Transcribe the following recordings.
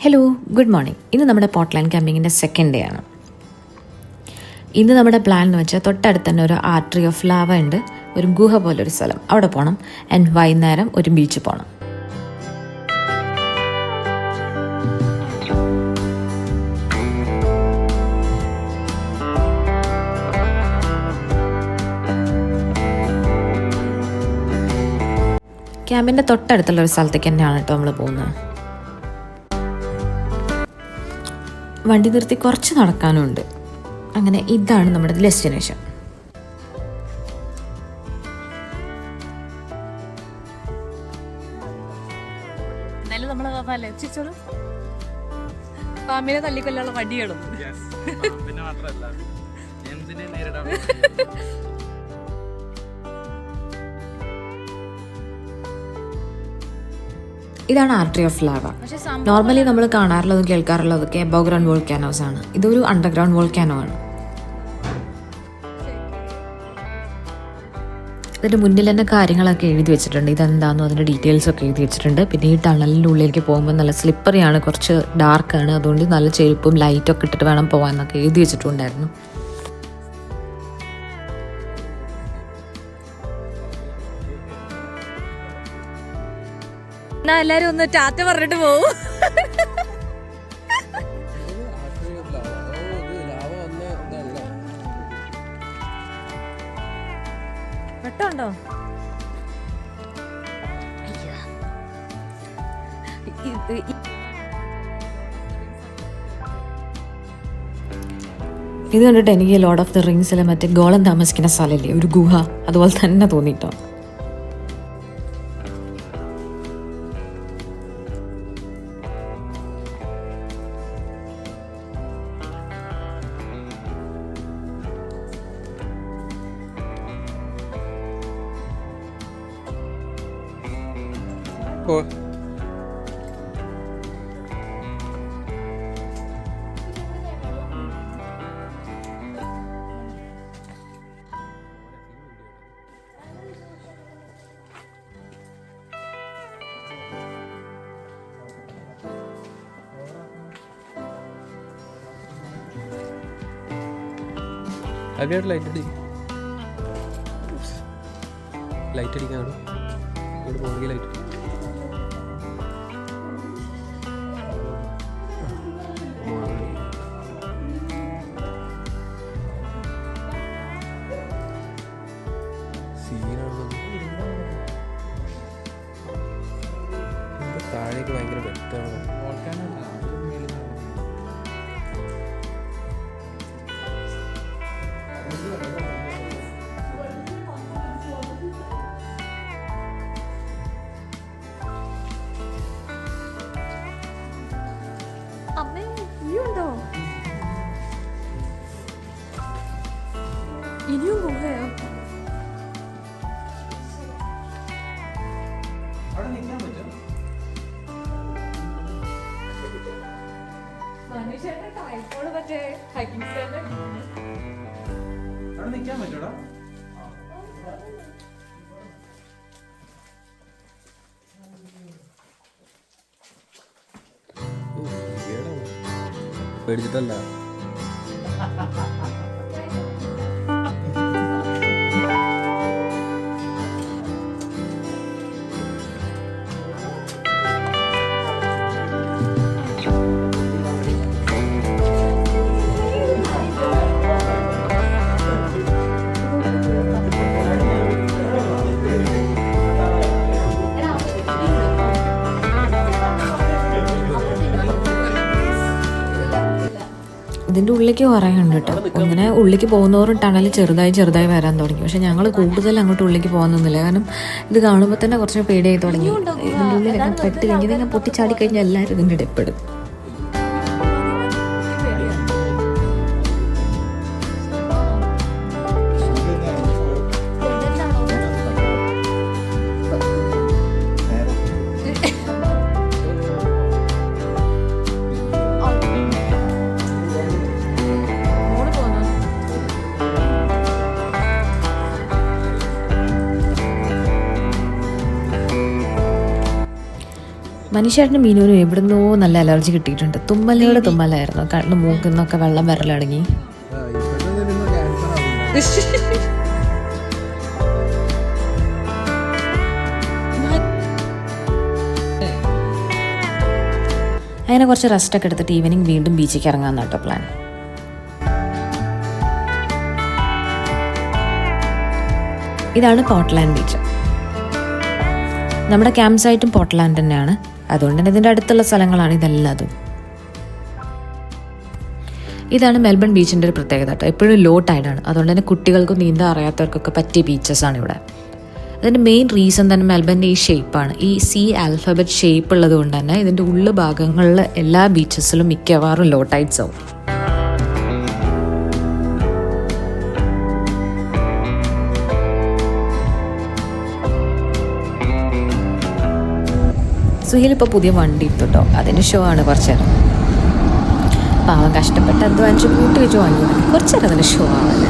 Hello, good morning. ഇന്ന് നമ്മുടെ Portland ക്യാമ്പിങ്ങിൻ്റെ second day ആണ്. ഇന്ന് നമ്മുടെ പ്ലാൻ എന്ന് വെച്ചാൽ തൊട്ടടുത്ത് തന്നെ ഒരു ആർട്ടറി ഓഫ് ലാവ ഉണ്ട്, ഒരു ഗുഹ പോലൊരു സ്ഥലം, അവിടെ പോകണം. ആൻഡ് വൈകുന്നേരം ഒരു ബീച്ചിൽ പോകണം. ക്യാമ്പിൻ്റെ തൊട്ടടുത്തുള്ള ഒരു സ്ഥലത്തേക്ക് തന്നെയാണ് കേട്ടോ നമ്മൾ പോകുന്നത്. വണ്ടി നിർത്തി കുറച്ച് നടക്കാനുണ്ട്. അങ്ങനെ ഇതാണ് നമ്മുടെ ഡെസ്റ്റിനേഷൻ. പാമ്പിനെ തല്ലിക്കൊല്ലുള്ള വടികളും ഇതാണ് ആർട്ടറി ഓഫ് ലാവ. നോർമലി നമ്മൾ കാണാറുള്ളതും കേൾക്കാറുള്ളതൊക്കെ അബവ് ഗ്രൗണ്ട് വോൾക്കാനോസ് ആണ്. ഇതൊരു അണ്ടർഗ്രൗണ്ട് വോൾക്കാനോ ആണ്. ഇതിൻ്റെ മുന്നിൽ തന്നെ കാര്യങ്ങളൊക്കെ എഴുതി വെച്ചിട്ടുണ്ട്, ഇതെന്താണെന്നും അതിൻ്റെ ഡീറ്റെയിൽസ് ഒക്കെ എഴുതി വെച്ചിട്ടുണ്ട്. പിന്നെ ഈ ടണലിൻ്റെ ഉള്ളിലേക്ക് പോകുമ്പോൾ നല്ല സ്ലിപ്പറിയാണ്, കുറച്ച് ഡാർക്കാണ്, അതുകൊണ്ട് നല്ല ചെരുപ്പും ലൈറ്റൊക്കെ ഇട്ടിട്ട് വേണം പോകാൻ എന്നൊക്കെ എഴുതി വെച്ചിട്ടുണ്ടായിരുന്നു. എല്ലാരും ഒന്ന് ടാറ്റ പറഞ്ഞിട്ട് പോവും. വെട്ടമുണ്ടോ? ഇത് കണ്ടിട്ട് എനിക്ക് ലോർഡ് ഓഫ് ദി റിങ്സിലെ മറ്റേ ഗോളം താമസിക്കുന്ന സ്ഥലമില്ലേ, ഒരു ഗുഹ, അതുപോലെ തന്നെ തോന്നിട്ടോ. Light അടിക്കാണ് light. താഴേക്ക് ഭയങ്കര വ്യക്തമാണ്. അമ്മേ, ഇനിയുണ്ടോ? ഇനിയും ഗുഹയോ? മനുഷ്യന്റെ ട്രൈപോഡ് മറ്റേ ഹൈക്കിംഗ് സ്റ്റാൻഡ് അവിടെ നിൽക്കാൻ പറ്റൂടാ. പേടിച്ചിട്ടല്ല. ഇതിൻ്റെ ഉള്ളിലേക്ക് പറയുന്നുണ്ട് കേട്ടോ. അങ്ങനെ ഉള്ളിലേക്ക് പോകുന്നവരും ടണൽ ചെറുതായി വരാൻ തുടങ്ങി. പക്ഷെ ഞങ്ങൾ കൂടുതൽ അങ്ങോട്ട് ഉള്ളിലേക്ക് പോകുന്നില്ല, കാരണം ഇത് കാണുമ്പോൾ തന്നെ കുറച്ച് പേടിയായി തുടങ്ങി. ഇതിൻ്റെ ഉള്ളിലൊക്കെ പെട്ട് കഴിഞ്ഞത് ഇങ്ങനെ പൊട്ടിച്ചാടി കഴിഞ്ഞാൽ എല്ലാവരും ഇതിൻ്റെ ഇടപ്പെടും. മനുഷ്യരുടെ മീനുവിനും എവിടുന്നോ നല്ല അലർജി കിട്ടിയിട്ടുണ്ട്. തുമ്മലിനോട് തുമ്മലായിരുന്നു. കണ്ണ് മൂക്കുന്നൊക്കെ വെള്ളം വരലടങ്ങി. അങ്ങനെ കുറച്ച് റെസ്റ്റൊക്കെ എടുത്തിട്ട് ഈവനിങ് വീണ്ടും ബീച്ചിലേക്ക് ഇറങ്ങാമെന്ന് കേട്ടോ പ്ലാൻ. ഇതാണ് പോർട്ട്ലാൻഡ് ബീച്ച്. നമ്മുടെ ക്യാമ്പ് സൈറ്റും പോർട്ട്ലാൻഡ് തന്നെയാണ്. അതുകൊണ്ട് തന്നെ ഇതിൻ്റെ അടുത്തുള്ള സ്ഥലങ്ങളാണ് ഇതെല്ലാതും. ഇതാണ് മെൽബൺ ബീച്ചിൻ്റെ ഒരു പ്രത്യേകത കേട്ടോ. എപ്പോഴും ലോ ടൈഡാണ്. അതുകൊണ്ട് തന്നെ കുട്ടികൾക്കും നീന്താൻ അറിയാത്തവർക്കൊക്കെ പറ്റിയ ബീച്ചസാണ് ഇവിടെ. അതിൻ്റെ മെയിൻ റീസൺ തന്നെ മെൽബണിൻ്റെ ഈ ഷേപ്പാണ്. ഈ സി ആൽഫബറ്റ് ഷേപ്പ് ഉള്ളത് കൊണ്ട് തന്നെ ഇതിൻ്റെ ഉള്ളു ഭാഗങ്ങളിൽ എല്ലാ ബീച്ചസിലും മിക്കവാറും ലോ ടൈഡ്സ് ആവും. സുഹേൽ ഇപ്പോൾ പുതിയ വണ്ടി എടുത്തുട്ടോ. അതിൻ്റെ ഷോ ആണ് കുറച്ച് നേരം. പാവം കഷ്ടപ്പെട്ട് അധ്വാനിച്ച് കൂട്ടി വെച്ച് വാങ്ങിയത്. കുറച്ച് നേരം അതിൻ്റെ ഷോ ആവല്ലേ.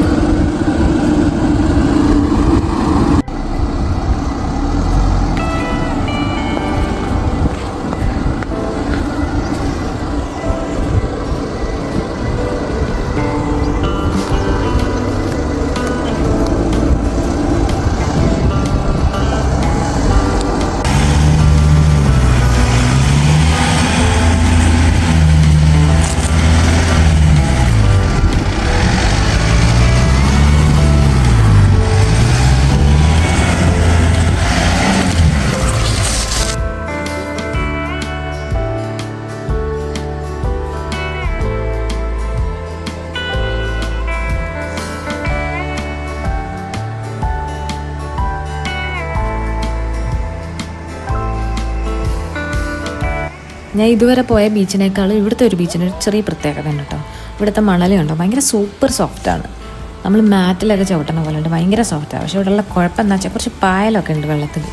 ഞാൻ ഇതുവരെ പോയ ബീച്ചിനേക്കാൾ ഇവിടുത്തെ ഒരു ബീച്ചിന് ഒരു ചെറിയ പ്രത്യേകത ഉണ്ട് കേട്ടോ. ഇവിടുത്തെ മണൽ കണ്ടോ, ഭയങ്കര സൂപ്പർ സോഫ്റ്റാണ്. നമ്മൾ മാറ്റിലൊക്കെ ചവിട്ടണ പോലെ ഉണ്ട്, ഭയങ്കര സോഫ്റ്റാണ്. പക്ഷേ ഇവിടെയുള്ള കുഴപ്പം എന്താ വെച്ചാൽ കുറച്ച് പായലൊക്കെ ഉണ്ട് വെള്ളത്തിൽ.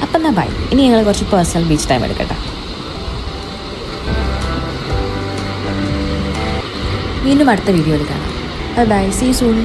അപ്പം എന്നാ ബൈ. ഇനി ഞങ്ങൾ കുറച്ച് പേഴ്സണൽ ബീച്ച് ടൈം എടുക്കട്ടെ. വീണ്ടും അടുത്ത വീഡിയോയിൽ കാണാം. Bye bye, see soon.